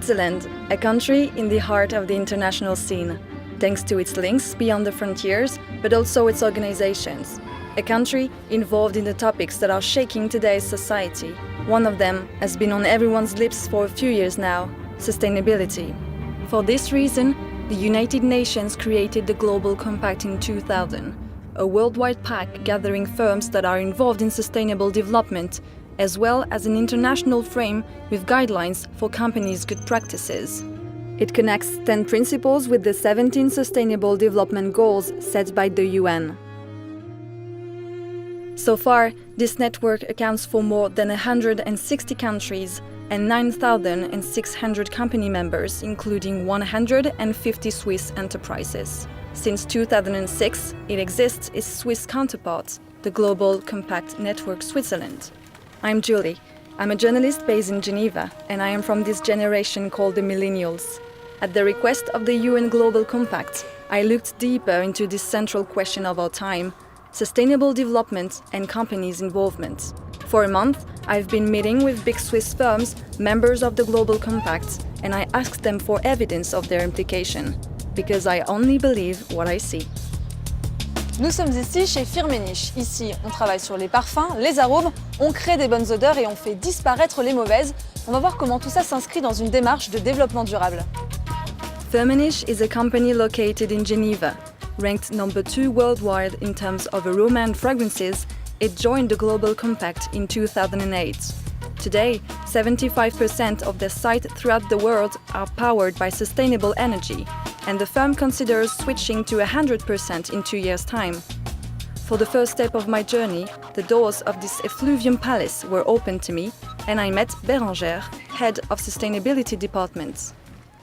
Switzerland, a country in the heart of the international scene, thanks to its links beyond the frontiers, but also its organizations. A country involved in the topics that are shaking today's society. One of them has been on everyone's lips for a few years now: sustainability. For this reason, the United Nations created the Global Compact in 2000, a worldwide pact gathering firms that are involved in sustainable development, as well as an international frame with guidelines for companies' good practices. It connects 10 principles with the 17 Sustainable Development Goals set by the UN. So far, this network accounts for more than 160 countries and 9,600 company members, including 150 Swiss enterprises. Since 2006, it exists its Swiss counterpart, the Global Compact Network Switzerland. I'm Julie. I'm a journalist based in Geneva, and I am from this generation called the Millennials. At the request of the UN Global Compact, I looked deeper into this central question of our time: sustainable development and companies' involvement. For a month, I've been meeting with big Swiss firms, members of the Global Compact, and I asked them for evidence of their implication, because I only believe what I see. Nous sommes ici chez Firmenich. Ici, on travaille sur les parfums, les arômes, on crée des bonnes odeurs et on fait disparaître les mauvaises. On va voir comment tout ça s'inscrit dans une démarche de développement durable. Firmenich is a company located in Geneva. Ranked number 2 worldwide in terms of aroma and fragrances, it joined the Global Compact in 2008. Today, 75% of their sites throughout the world are powered by sustainable energy, and the firm considers switching to 100% in 2 years' time. For the first step of my journey, the doors of this effluvium palace were opened to me, and I met Bérangère, head of sustainability department.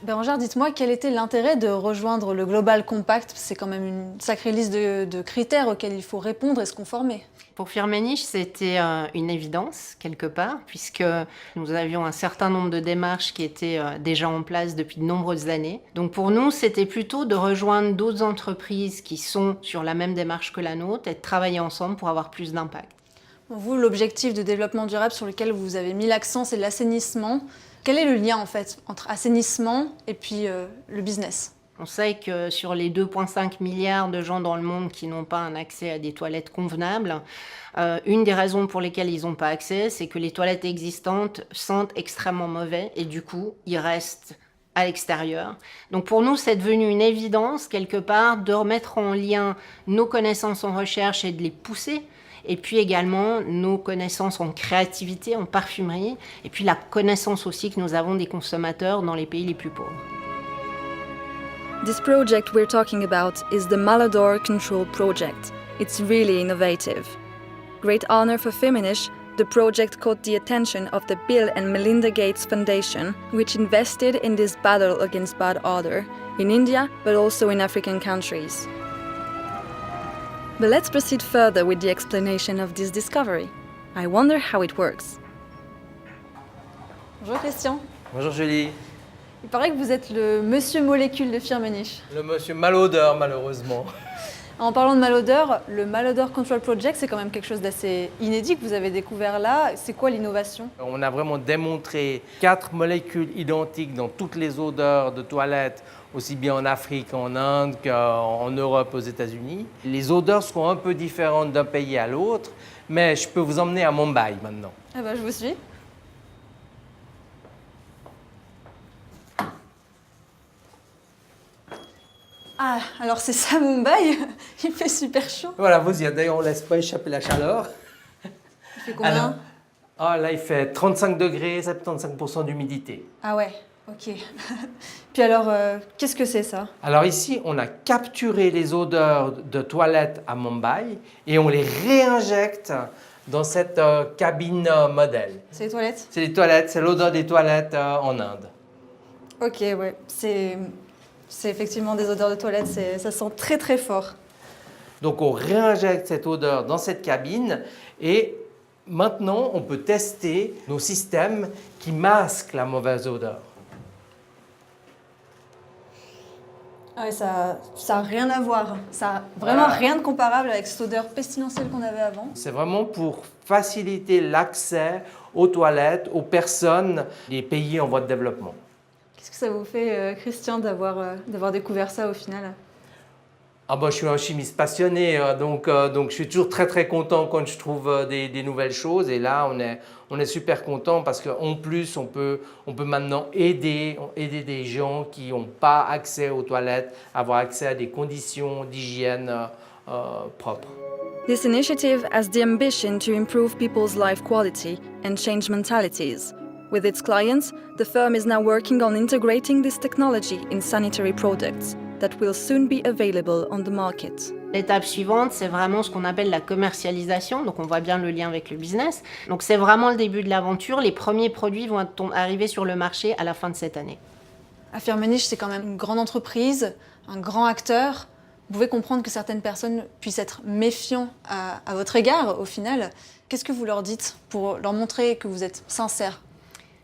Bérangère, dites-moi, quel était l'intérêt de rejoindre le Global Compact? C'est quand même une sacrée liste de critères auxquels il faut répondre et se conformer. Pour Firmenich, c'était une évidence, quelque part, puisque nous avions un certain nombre de démarches qui étaient déjà en place depuis de nombreuses années. Donc pour nous, c'était plutôt de rejoindre d'autres entreprises qui sont sur la même démarche que la nôtre et de travailler ensemble pour avoir plus d'impact. Pour vous, l'objectif de développement durable sur lequel vous avez mis l'accent, c'est l'assainissement. Quel est le lien en fait entre assainissement et puis le business? On sait que sur les 2,5 milliards de gens dans le monde qui n'ont pas un accès à des toilettes convenables, une des raisons pour lesquelles ils n'ont pas accès, c'est que les toilettes existantes sentent extrêmement mauvais et du coup, ils restent à l'extérieur. Donc pour nous, c'est devenu une évidence quelque part de remettre en lien nos connaissances en recherche et de les pousser. Et puis également nos connaissances en créativité, en parfumerie, et puis la connaissance aussi que nous avons des consommateurs dans les pays les plus pauvres. This project we're talking about is the Malodor Control Project. It's really innovative. Great honor for Firmenich, the project caught the attention of the Bill and Melinda Gates Foundation, which invested in this battle against bad odor in India, but also in African countries. But let's proceed further with the explanation of this discovery. I wonder how it works. Bonjour Christian. Bonjour Julie. Il paraît que vous êtes le monsieur molécule de Firmenich. Le monsieur malodeur, malheureusement. En parlant de malodeur, le Malodor Control Project, c'est quand même quelque chose d'assez inédit que vous avez découvert là. C'est quoi l'innovation? On a vraiment démontré 4 molécules identiques dans toutes les odeurs de toilettes, aussi bien en Afrique, en Inde qu'en Europe, aux États-Unis. Les odeurs seront un peu différentes d'un pays à l'autre, mais je peux vous emmener à Mumbai maintenant. Ah bah, je vous suis. Ah, alors c'est ça Mumbai? Il fait super chaud. Voilà, vous y êtes. D'ailleurs, on ne laisse pas échapper la chaleur. Il fait combien? Là, il fait 35 degrés, 75% d'humidité. Ah ouais, ok. Puis alors, qu'est-ce que c'est ça? Alors ici, on a capturé les odeurs de toilettes à Mumbai et on les réinjecte dans cette cabine modèle. C'est les toilettes? C'est les toilettes, c'est l'odeur des toilettes en Inde. Ok, ouais. C'est effectivement des odeurs de toilettes, ça sent très très fort. Donc on réinjecte cette odeur dans cette cabine et maintenant on peut tester nos systèmes qui masquent la mauvaise odeur. Ah ouais, ça a rien à voir. Ça a vraiment rien de comparable avec cette odeur pestilentielle qu'on avait avant. C'est vraiment pour faciliter l'accès aux toilettes aux personnes des pays en voie de développement. Qu'est-ce que ça vous fait, Christian, d'avoir découvert ça au final? Ah bah, je suis un chimiste passionné, donc je suis toujours très très content quand je trouve des nouvelles choses. Et là, on est super content parce qu'en plus, on peut maintenant aider des gens qui n'ont pas accès aux toilettes, avoir accès à des conditions d'hygiène propres. This initiative has the ambition to improve people's life quality and change mentalities. With its clients, the firm is now working on integrating this technology in sanitary products that will soon be available on the market. L'étape suivante, c'est vraiment ce qu'on appelle la commercialisation. Donc, on voit bien le lien avec le business. Donc, c'est vraiment le début de l'aventure. Les premiers produits vont arriver sur le marché à la fin de cette année. À Firmenich, c'est quand même une grande entreprise, un grand acteur. Vous pouvez comprendre que certaines personnes puissent être méfiants à votre égard, au final. Qu'est-ce que vous leur dites pour leur montrer que vous êtes sincère?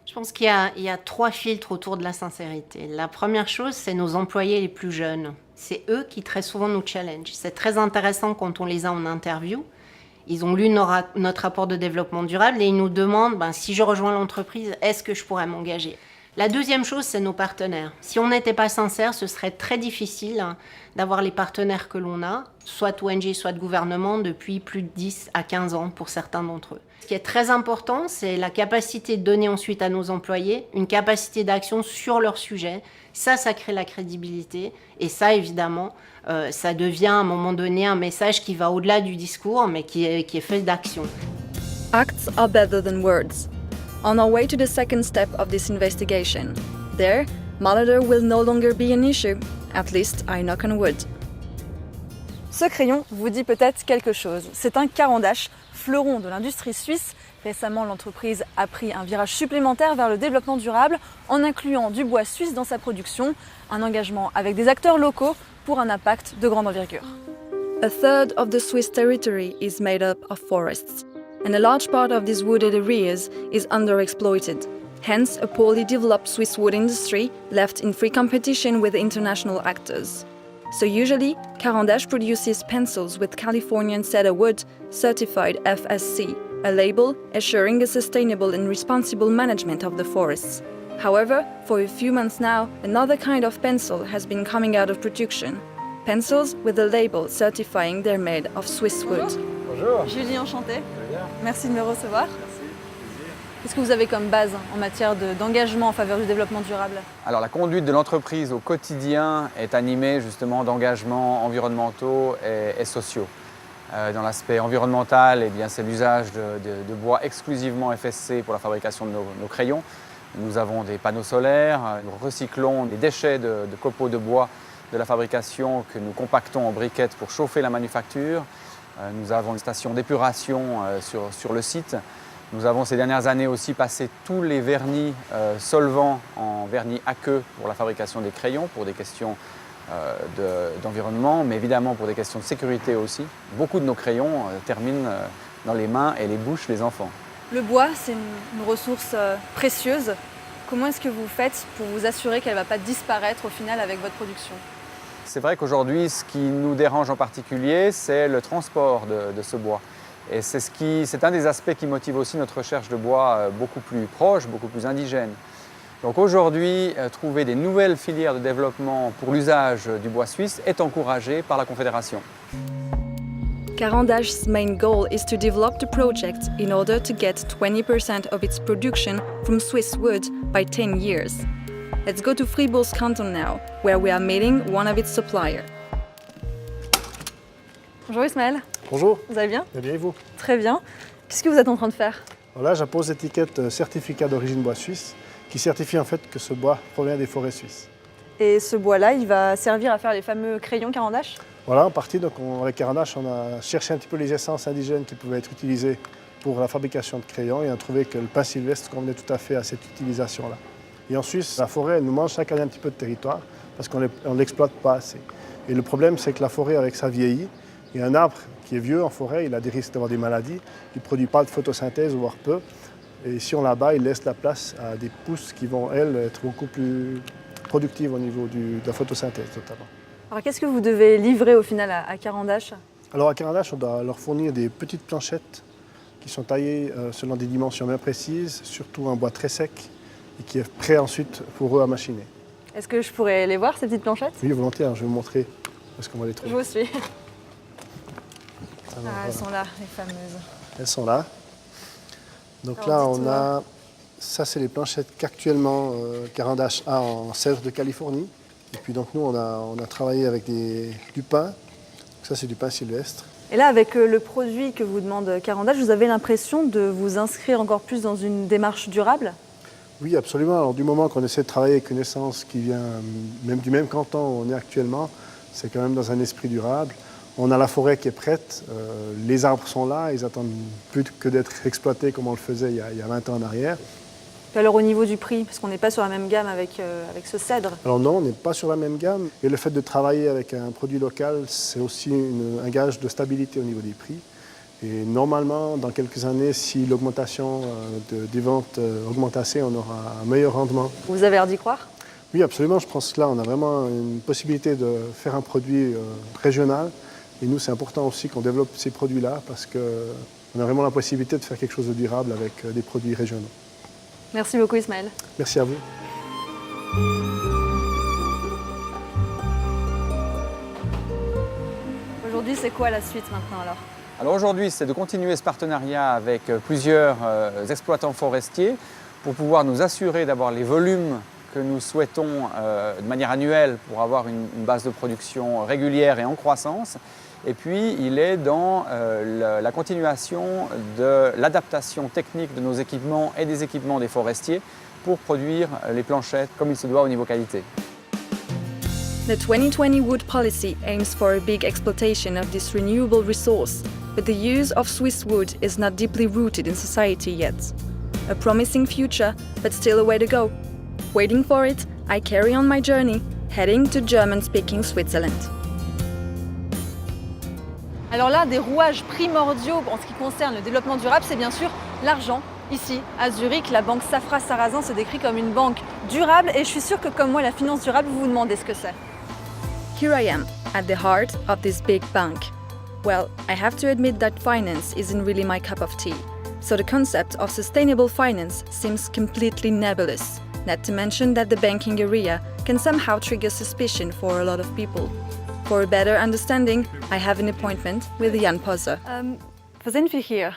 Je pense qu'il y a 3 filtres autour de la sincérité. La première chose, c'est nos employés les plus jeunes. C'est eux qui très souvent nous challenge. C'est très intéressant quand on les a en interview. Ils ont lu notre rapport de développement durable et ils nous demandent si je rejoins l'entreprise, est-ce que je pourrais m'engager? La deuxième chose, c'est nos partenaires. Si on n'était pas sincère, ce serait très difficile d'avoir les partenaires que l'on a, soit ONG, soit de gouvernement, depuis plus de 10 à 15 ans pour certains d'entre eux. Ce qui est très important, c'est la capacité de donner ensuite à nos employés une capacité d'action sur leur sujet. Ça crée la crédibilité. Et ça, évidemment, ça devient à un moment donné un message qui va au-delà du discours, mais qui est fait d'action. Acts are better than words. On our way to the second step of this investigation. There, malodor will no longer be an issue. At least I knock on wood. Ce crayon vous dit peut-être quelque chose. C'est un Caran d'Ache, fleuron de l'industrie suisse. Récemment, l'entreprise a pris un virage supplémentaire vers le développement durable en incluant du bois suisse dans sa production, un engagement avec des acteurs locaux pour un impact de grande envergure. A third of the Swiss territory is made up of forests, and a large part of these wooded areas is underexploited. Hence, a poorly developed Swiss wood industry left in free competition with international actors. So usually, Caran d'Ache produces pencils with Californian cedar wood certified FSC, a label assuring a sustainable and responsible management of the forests. However, for a few months now, another kind of pencil has been coming out of production. Pencils with a label certifying they're made of Swiss wood. Bonjour. Julie, enchantée. Bien. Merci de me recevoir. Merci. Qu'est-ce que vous avez comme base en matière d'engagement en faveur du développement durable? Alors la conduite de l'entreprise au quotidien est animée justement d'engagements environnementaux et sociaux. Dans l'aspect environnemental, eh bien, c'est l'usage de bois exclusivement FSC pour la fabrication de nos crayons. Nous avons des panneaux solaires, nous recyclons les déchets de copeaux de bois de la fabrication que nous compactons en briquettes pour chauffer la manufacture. Nous avons une station d'épuration sur le site. Nous avons ces dernières années aussi passé tous les vernis solvants en vernis aqueux pour la fabrication des crayons, pour des questions d'environnement, mais évidemment pour des questions de sécurité aussi. Beaucoup de nos crayons terminent dans les mains et les bouches des enfants. Le bois, c'est une ressource précieuse. Comment est-ce que vous faites pour vous assurer qu'elle ne va pas disparaître au final avec votre production? C'est vrai qu'aujourd'hui, ce qui nous dérange en particulier, c'est le transport de ce bois. Et c'est un des aspects qui motive aussi notre recherche de bois beaucoup plus proche, beaucoup plus indigène. Donc aujourd'hui, trouver des nouvelles filières de développement pour l'usage du bois suisse est encouragé par la Confédération. Caran d'Ache's main goal is to develop the project in order to get 20% of its production from Swiss wood by 10 years. Let's go to Fribourg Canton now, where we are meeting one of its suppliers. Bonjour Ismaël, Bonjour, vous allez bien? eh bien et vous? Très bien. Qu'est-ce que vous êtes en train de faire? Alors là, j'appose l'étiquette certificat d'origine bois suisse qui certifie en fait que ce bois provient des forêts suisses. Et ce bois-là, il va servir à faire les fameux crayons Caran d'Ache? Voilà, en partie, donc avec Caran d'Ache, on a cherché un petit peu les essences indigènes qui pouvaient être utilisées pour la fabrication de crayons et on a trouvé que le pin sylvestre convenait tout à fait à cette utilisation-là. Et en Suisse, la forêt, elle nous mange chaque année un petit peu de territoire parce qu'on ne l'exploite pas assez. Et le problème, c'est que la forêt, avec ça, vieillit. Et un arbre qui est vieux en forêt, il a des risques d'avoir des maladies, il ne produit pas de photosynthèse, voire peu. Et si on l'abat, il laisse la place à des pousses qui vont, elles, être beaucoup plus productives au niveau de la photosynthèse, notamment. Alors qu'est-ce que vous devez livrer au final à Caran d'Ache? Alors à Caran d'Ache, on doit leur fournir des petites planchettes qui sont taillées selon des dimensions bien précises, surtout en bois très sec et qui est prêt ensuite pour eux à machiner. Est-ce que je pourrais les voir, ces petites planchettes? Oui, volontiers, je vais vous montrer où est-ce qu'on va les Je trouver. vous suis. Alors, Elles voilà. sont là, les fameuses. Elles sont là. Donc Alors, là, on dites-moi. a... Ça, c'est les planchettes qu'actuellement Carandache a en sève de Californie. Et puis donc nous, on a travaillé avec du pain. Donc ça, c'est du pain sylvestre. Et là, avec le produit que vous demande Carandache, vous avez l'impression de vous inscrire encore plus dans une démarche durable? Oui, absolument. Alors, du moment qu'on essaie de travailler avec une essence qui vient même du même canton où on est actuellement, c'est quand même dans un esprit durable. On a la forêt qui est prête, les arbres sont là, ils attendent plus que d'être exploités comme on le faisait il y a 20 ans en arrière. Et alors au niveau du prix, parce qu'on n'est pas sur la même gamme avec ce cèdre. Alors non, on n'est pas sur la même gamme. Et le fait de travailler avec un produit local, c'est aussi un gage de stabilité au niveau des prix. Et normalement, dans quelques années, si l'augmentation des ventes augmente assez, on aura un meilleur rendement. Vous avez l'air d'y croire? Oui, absolument. Je pense que là, on a vraiment une possibilité de faire un produit régional. Et nous, c'est important aussi qu'on développe ces produits-là parce qu'on a vraiment la possibilité de faire quelque chose de durable avec des produits régionaux. Merci beaucoup Ismaël. Merci à vous. Aujourd'hui, c'est quoi la suite maintenant alors? Alors aujourd'hui, c'est de continuer ce partenariat avec plusieurs exploitants forestiers pour pouvoir nous assurer d'avoir les volumes que nous souhaitons de manière annuelle pour avoir une base de production régulière et en croissance. Et puis, il est dans la continuation de l'adaptation technique de nos équipements et des équipements des forestiers pour produire les planchettes comme il se doit au niveau qualité. The 2020 wood policy aims for a big exploitation of this renewable resource, but the use of Swiss wood is not deeply rooted in society yet. A promising future, but still a way to go. Waiting for it, I carry on my journey, heading to German-speaking Switzerland. Alors là, des rouages primordiaux en ce qui concerne le développement durable, c'est bien sûr l'argent. Ici, à Zurich, la banque Safra Sarrazin se décrit comme une banque durable et je suis sûre que comme moi, la finance durable, vous vous demandez ce que c'est. Here I am, at the heart of this big bank. Well, I have to admit that finance isn't really my cup of tea, so the concept of sustainable finance seems completely nebulous, not to mention that the banking area can somehow trigger suspicion for a lot of people. For a better understanding, I have an appointment with Jan Poser. Wo sind wir hier?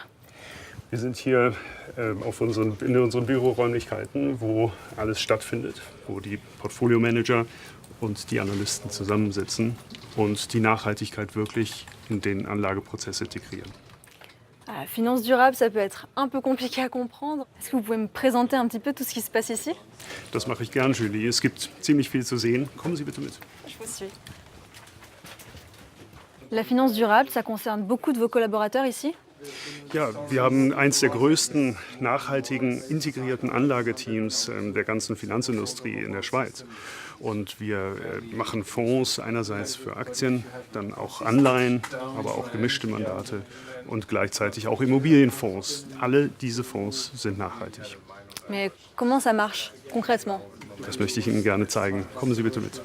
Wir sind hier in unseren Büroräumlichkeiten, wo alles stattfindet, wo die Portfolio-Manager und die Analysten zusammensitzen und die Nachhaltigkeit wirklich in den Anlageprozess integrieren. La finance durable, ça peut être un peu compliqué à comprendre. Est-ce que vous pouvez me présenter un petit peu tout ce qui se passe ici? Das mache ich gern, Julie. Es gibt ziemlich viel zu sehen. Kommen Sie bitte mit. Je vous suis. La finance durable, ça concerne beaucoup de vos collaborateurs ici? Ja, wir haben eins der größten nachhaltigen integrierten Anlageteams der ganzen Finanzindustrie in der Schweiz. Und wir machen Fonds einerseits für Aktien, dann auch Anleihen, aber auch gemischte Mandate und gleichzeitig auch Immobilienfonds. Alle diese Fonds sind nachhaltig. Mais comment ça marche concrètement? Das möchte ich Ihnen gerne zeigen. Kommen Sie bitte mit.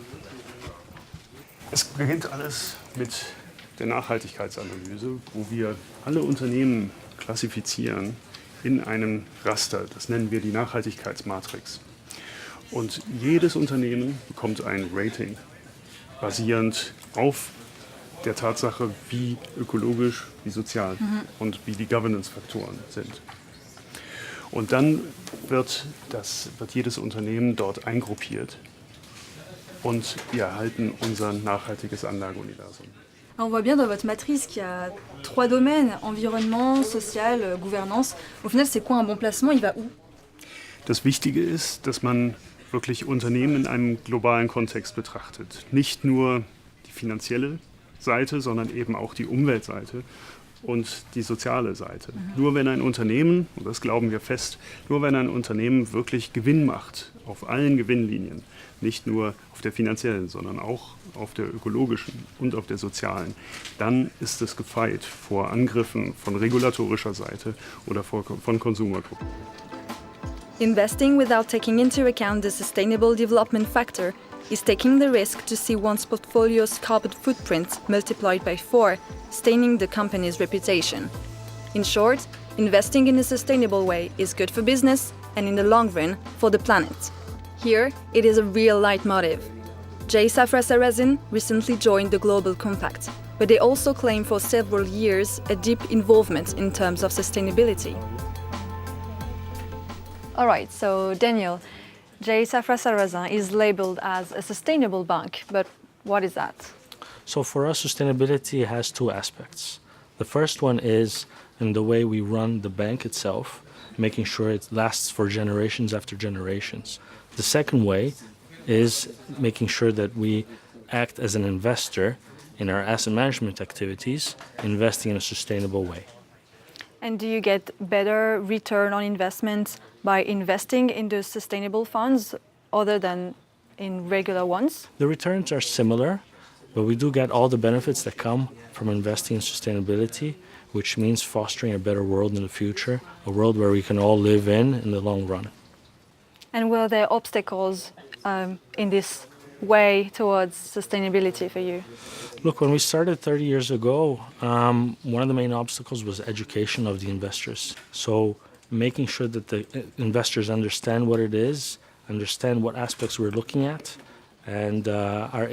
Es beginnt alles mit der Nachhaltigkeitsanalyse, wo wir alle Unternehmen klassifizieren in einem Raster. Das nennen wir die Nachhaltigkeitsmatrix. Und jedes Unternehmen bekommt ein Rating, basierend auf der Tatsache, wie ökologisch, wie sozial und wie die Governance-Faktoren sind. Und dann wird jedes Unternehmen dort eingruppiert und wir erhalten unser nachhaltiges Anlageuniversum. On voit bien dans votre matrice qu'il y a 3 domaines, environnement, social, gouvernance. Au final, c'est quoi un bon placement? Il va où? Das Wichtige ist, dass man wirklich Unternehmen in einem globalen Kontext betrachtet. Nicht nur die finanzielle Seite, sondern eben auch die Umweltseite und die soziale Seite. Nur wenn ein Unternehmen, und das glauben wir fest, nur wenn ein Unternehmen wirklich Gewinn macht, auf allen Gewinnlinien, nicht nur auf der finanziellen, sondern auch auf der ökologischen und auf der sozialen, dann ist es gefeit vor Angriffen von regulatorischer Seite oder von Konsumergruppen. Investing without taking into account the sustainable development factor is taking the risk to see one's portfolio's carbon footprint multiplied by 4, staining the company's reputation. In short, investing in a sustainable way is good for business, and in the long run, for the planet. Here, it is a real leitmotif. Jay Safra Sarasin recently joined the Global Compact, but they also claim for several years a deep involvement in terms of sustainability. All right, so Daniel, Jay Safra Sarasin is labeled as a sustainable bank, but what is that? So for us, sustainability has two aspects. The first one is in the way we run the bank itself, making sure it lasts for generations after generations. The second way is making sure that we act as an investor in our asset management activities, investing in a sustainable way. And do you get better return on investment by investing in the sustainable funds other than in regular ones? The returns are similar, but we do get all the benefits that come from investing in sustainability, which means fostering a better world in the future, a world where we can all live in the long run. And were there obstacles in this way towards sustainability for you? Look, when we started 30 years ago, one of the main obstacles was education of the investors. So making sure that the investors understand what it is, understand what aspects we're looking at, and are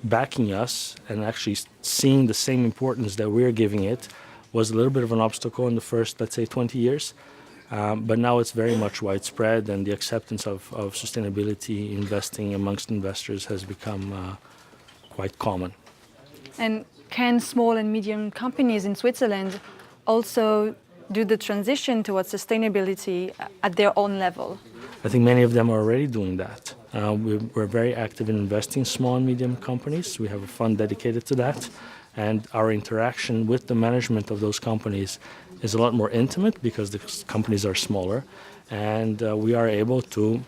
backing us and actually seeing the same importance that we're giving it was a little bit of an obstacle in the first, let's say, 20 years. But now it's very much widespread, and the acceptance of sustainability investing amongst investors has become quite common. And can small and medium companies in Switzerland also do the transition towards sustainability at their own level? I think many of them are already doing that. We're very active in investing in small and medium companies. We have a fund dedicated to that. And our interaction with the management of those companies is a lot more intimate because the companies are smaller. And we are able to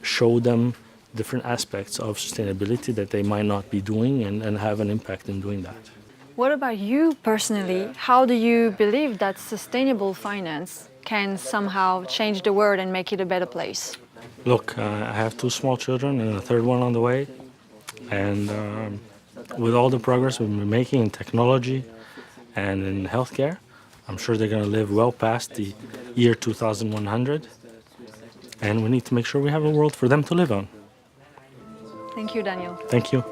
show them different aspects of sustainability that they might not be doing and have an impact in doing that. What about you personally? How do you believe that sustainable finance can somehow change the world and make it a better place? Look, I have 2 small children and a third one on the way. And with all the progress we've been making in technology and in healthcare, I'm sure they're going to live well past the year 2100. And we need to make sure we have a world for them to live on. Thank you, Daniel. Thank you.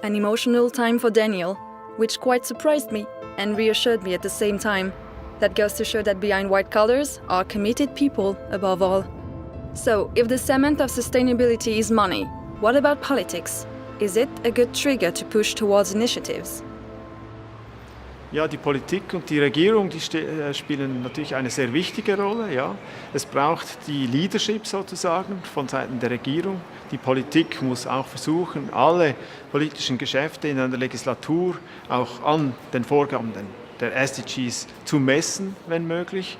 An emotional time for Daniel, which quite surprised me and reassured me at the same time. That goes to show that behind white collars are committed people above all. So, if the cement of sustainability is money, what about politics? Is it a good trigger to push towards initiatives? Ja, die Politik und die Regierung, die spielen natürlich eine sehr wichtige Rolle. Ja. Es braucht die Leadership sozusagen von Seiten der Regierung. Die Politik muss auch versuchen, alle politischen Geschäfte in einer Legislatur auch an den Vorgaben der SDGs zu messen, wenn möglich.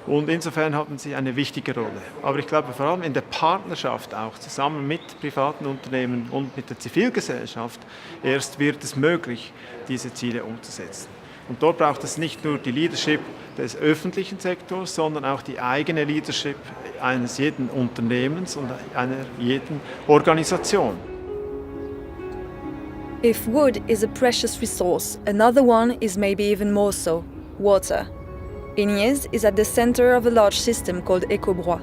Und insofern haben sie eine wichtige Rolle. Aber ich glaube, vor allem in der Partnerschaft auch, zusammen mit privaten Unternehmen und mit der Zivilgesellschaft, erst wird es möglich, diese Ziele umzusetzen. Und dort braucht es nicht nur die Leadership des öffentlichen Sektors, sondern auch die eigene Leadership eines jeden Unternehmens und einer jeden Organisation. If wood is a precious resource, another one is maybe even more so: water. Ignies is at the center of a large system called EcoBrois.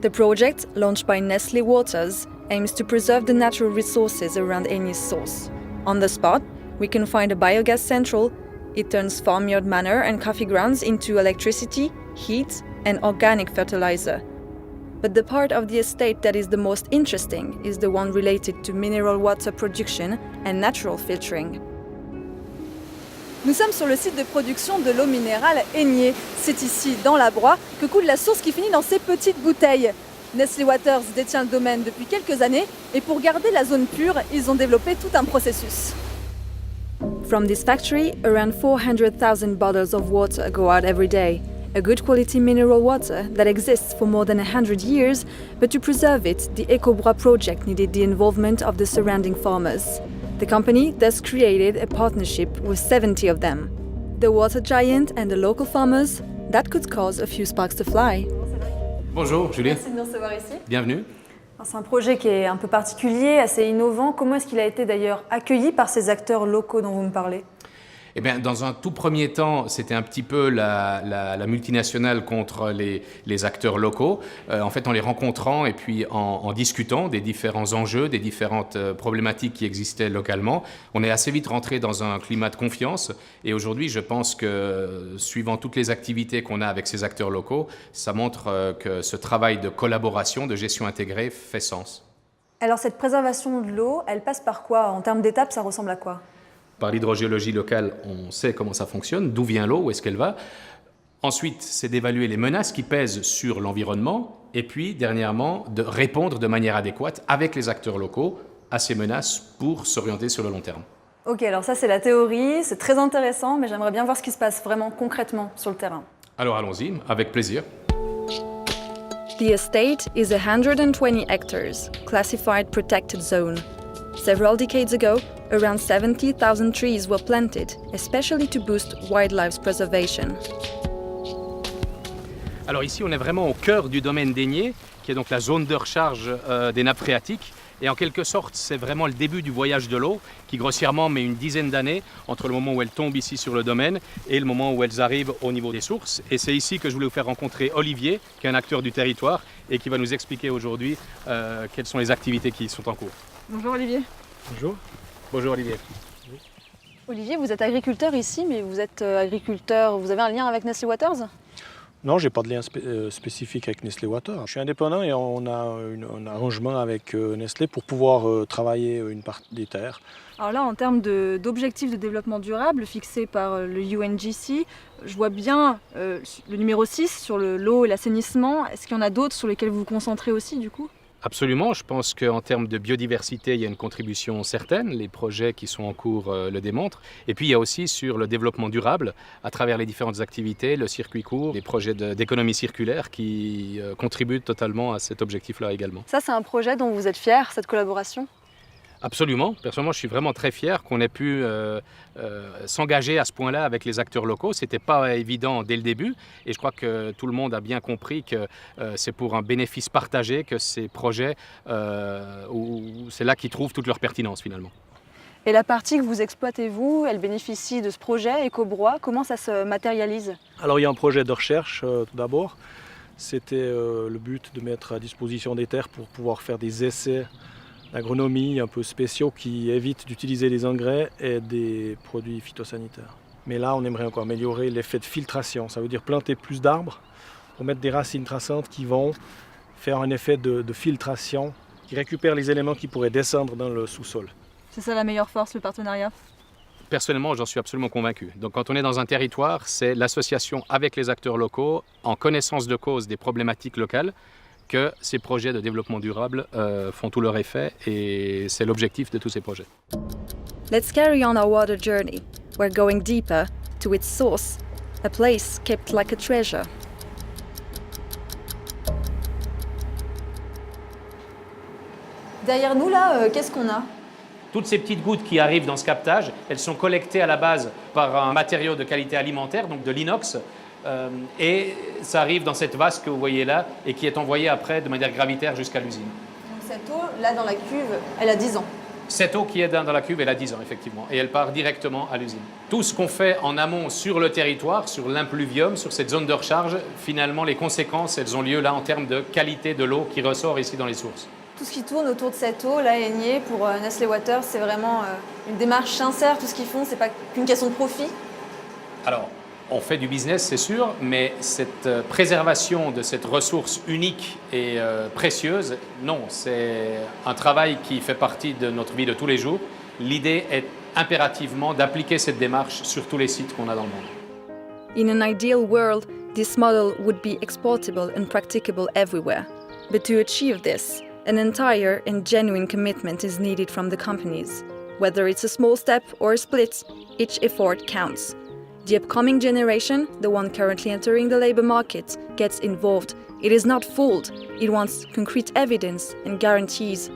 The project, launched by Nestlé Waters, aims to preserve the natural resources around Ignies source. On the spot, we can find a biogas central. It turns farmyard manure and coffee grounds into electricity, heat, and organic fertilizer. But the part of the estate that is the most interesting is the one related to mineral water production and natural filtering. Nous sommes sur le site de production de l'eau minérale Ignies. C'est ici, dans la Broye, que coule la source qui finit dans ces petites bouteilles. Nestlé Waters détient le domaine depuis quelques années et pour garder la zone pure, ils ont développé tout un processus. From this factory, around 400,000 bottles of water go out every day. A good quality mineral water that exists for more than 100 years, but to preserve it, the EcoBrois project needed the involvement of the surrounding farmers. The company thus created a partnership with 70 of them. The water giant and the local farmers, that could cause a few sparks to fly. Bonjour, Julien. Merci de nous recevoir ici. Bienvenue. C'est un projet qui est un peu particulier, assez innovant. Comment est-ce qu'il a été d'ailleurs accueilli par ces acteurs locaux dont vous me parlez ? Eh bien, dans un tout premier temps, c'était un petit peu la multinationale contre les acteurs locaux. En fait, en les rencontrant et puis en discutant des différents enjeux, des différentes problématiques qui existaient localement, on est assez vite rentré dans un climat de confiance. Et aujourd'hui, je pense que, suivant toutes les activités qu'on a avec ces acteurs locaux, ça montre que ce travail de collaboration, de gestion intégrée fait sens. Alors cette préservation de l'eau, elle passe par quoi? En termes d'étapes, ça ressemble à quoi? Par l'hydrogéologie locale, on sait comment ça fonctionne, d'où vient l'eau, où est-ce qu'elle va. Ensuite, c'est d'évaluer les menaces qui pèsent sur l'environnement. Et puis, dernièrement, de répondre de manière adéquate avec les acteurs locaux à ces menaces pour s'orienter sur le long terme. Ok, alors ça c'est la théorie, c'est très intéressant, mais j'aimerais bien voir ce qui se passe vraiment concrètement sur le terrain. Alors allons-y, avec plaisir. The estate is 120 hectares, classified protected zone. Several decades ago, around 70,000 trees were planted, especially to boost wildlife preservation. Alors ici, on est vraiment au cœur du domaine d'Aigné, qui est donc la zone de recharge des nappes phréatiques. Et en quelque sorte, c'est vraiment le début du voyage de l'eau, qui grossièrement met une dizaine d'années entre le moment où elles tombent ici sur le domaine et le moment où elles arrivent au niveau des sources. Et c'est ici que je voulais vous faire rencontrer Olivier, qui est un acteur du territoire et qui va nous expliquer aujourd'hui quelles sont les activités qui sont en cours. Bonjour Olivier. Bonjour. Bonjour Olivier. Olivier, vous êtes agriculteur ici, mais vous êtes agriculteur, vous avez un lien avec Nestlé Waters? Non, j'ai pas de lien spécifique avec Nestlé Water. Je suis indépendant et on a un arrangement avec Nestlé pour pouvoir travailler une partie des terres. Alors là, en termes d'objectifs de développement durable fixés par le UNGC, je vois bien le numéro 6 sur l'eau et l'assainissement. Est-ce qu'il y en a d'autres sur lesquels vous vous concentrez aussi du coup? Absolument, je pense qu'en termes de biodiversité, il y a une contribution certaine, les projets qui sont en cours le démontrent. Et puis il y a aussi sur le développement durable, à travers les différentes activités, le circuit court, les projets d'économie circulaire qui contribuent totalement à cet objectif-là également. Ça, c'est un projet dont vous êtes fier, cette collaboration? Absolument. Personnellement, je suis vraiment très fier qu'on ait pu s'engager à ce point-là avec les acteurs locaux. Ce n'était pas évident dès le début et je crois que tout le monde a bien compris que c'est pour un bénéfice partagé que ces projets, c'est là qu'ils trouvent toute leur pertinence finalement. Et la partie que vous exploitez, vous, elle bénéficie de ce projet Ecobois. Comment ça se matérialise? Alors il y a un projet de recherche tout d'abord. C'était le but de mettre à disposition des terres pour pouvoir faire des essais d'agronomie un peu spéciaux qui évitent d'utiliser des engrais et des produits phytosanitaires. Mais là, on aimerait encore améliorer l'effet de filtration. Ça veut dire planter plus d'arbres pour mettre des racines traçantes qui vont faire un effet de filtration, qui récupèrent les éléments qui pourraient descendre dans le sous-sol. C'est ça la meilleure force, le partenariat? Personnellement, j'en suis absolument convaincu. Donc quand on est dans un territoire, c'est l'association avec les acteurs locaux, en connaissance de cause des problématiques locales, que ces projets de développement durable font tout leur effet et c'est l'objectif de tous ces projets. Let's carry on our water journey. We're going deeper to its source, a place kept like a treasure. Derrière nous, là, qu'est-ce qu'on a? Toutes ces petites gouttes qui arrivent dans ce captage, elles sont collectées à la base par un matériau de qualité alimentaire, donc de l'inox, et ça arrive dans cette vase que vous voyez là et qui est envoyée après de manière gravitaire jusqu'à l'usine. Donc cette eau, là, dans la cuve, elle a 10 ans. Cette eau qui est dans la cuve, elle a 10 ans, effectivement, et elle part directement à l'usine. Tout ce qu'on fait en amont sur le territoire, sur l'impluvium, sur cette zone de recharge, finalement, les conséquences, elles ont lieu là en termes de qualité de l'eau qui ressort ici dans les sources. Tout ce qui tourne autour de cette eau, là, Aigné, pour Nestlé Waters, c'est vraiment une démarche sincère. Tout ce qu'ils font, c'est pas qu'une question de profit. Alors, on fait du business, c'est sûr, mais cette préservation de cette ressource unique et précieuse, non, c'est un travail qui fait partie de notre vie de tous les jours. L'idée est impérativement d'appliquer cette démarche sur tous les sites qu'on a dans le monde. In an ideal world, this model would be exportable and practicable everywhere. But to achieve this, an entire and genuine commitment is needed from the companies. Whether it's a small step or a split, each effort counts. The upcoming generation, the one currently entering the labor market, gets involved. It is not fooled. It wants concrete evidence and guarantees.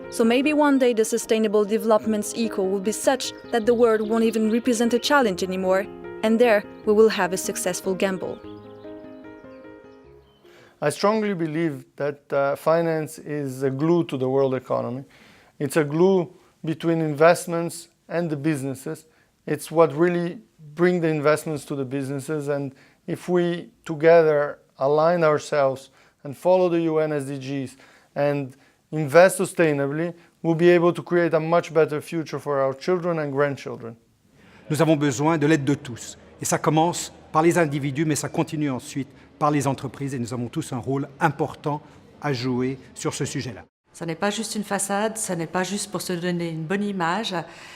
So maybe one day the sustainable development's eco will be such that the word won't even represent a challenge anymore, and there we will have a successful gamble. I strongly believe that finance is a glue to the world economy. It's a glue between investments and the businesses, It's what really brings the investments to the businesses. And if we together align ourselves and follow the UN SDGs and invest sustainably, we'll be able to create a much better future for our children and grandchildren. Nous avons besoin de l'aide de tous. Et ça commence par les individus, mais ça continue ensuite par les entreprises. Et nous avons tous un rôle important à jouer sur ce sujet-là. Ce n'est pas juste une façade, ce n'est pas juste pour se donner une bonne image,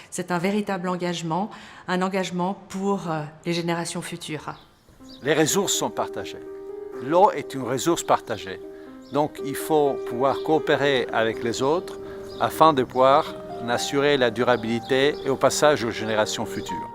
c'est un véritable engagement, un engagement pour les générations futures. Les ressources sont partagées. L'eau est une ressource partagée. Donc il faut pouvoir coopérer avec les autres afin de pouvoir en assurer la durabilité et au passage aux générations futures.